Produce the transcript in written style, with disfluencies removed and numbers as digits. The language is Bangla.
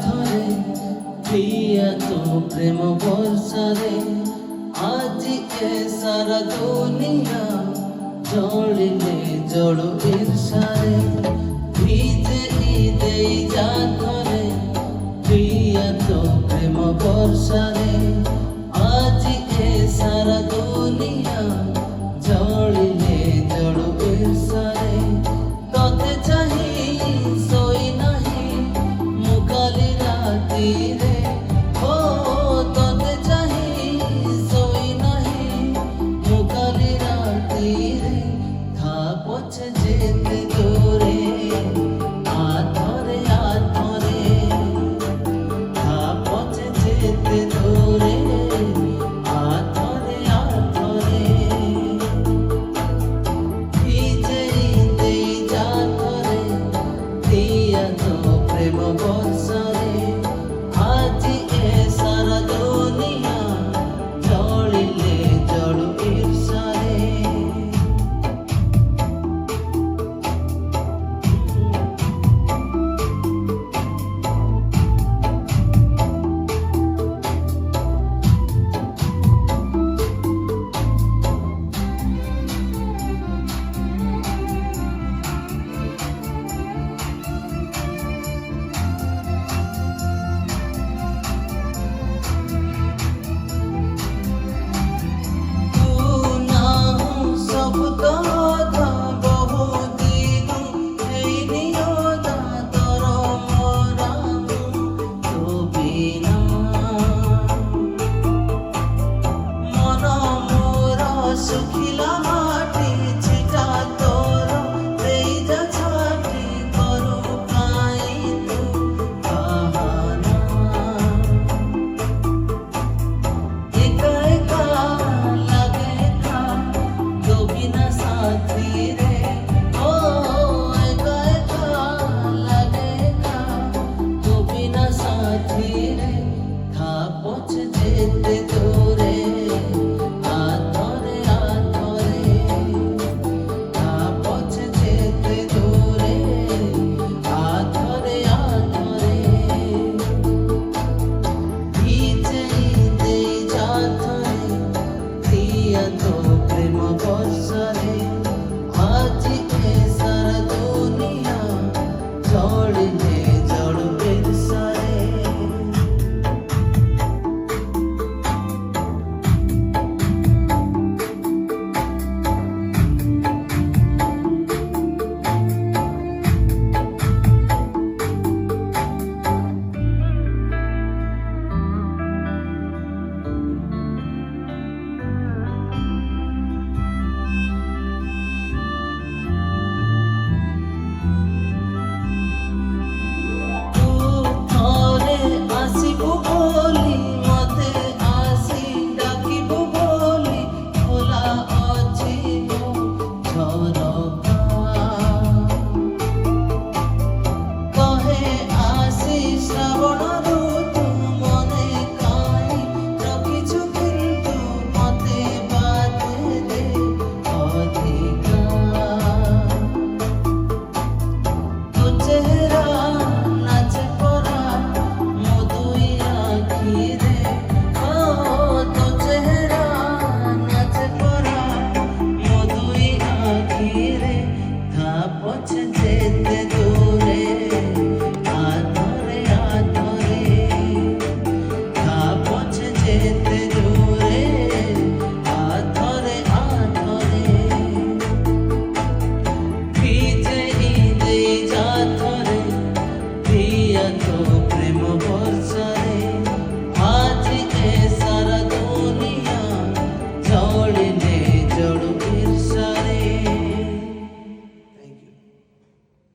ধরে প্রিয়া তো প্রেম বর্ষারে আজি এ সারা দুনিয়া জড়িলে জড় ঈর্ষারে ভিজে দেই যা ধরে প্রিয়া তো প্রেম বর্ষারে আজি এ সারা দুনিয়া জড়িলে জড় ঈর্ষারে ততে চাহি সই নাহি মুকালি রাতিরে ও ততে চাহি সই নাহি মুকালি রাতিরে থা পছে যেতে দূরে আধরে আধরে থা পছে যেতে দূরে আধরে আধরে ভিজেই দেই যা ধরে দিয়া তো প্রেম বর্ষারে আজি এ সারা দুনিয়া জড়িলে জড় ঈর্ষারে শুখিলা মাটি ছিটা তোর দেই যা ছাটি করু কাই তু বাহানা একা একা লাগে থা গোবিনা সাথী রে ও একা একা লাগে থা গোবিনা সাথী রে থা পছে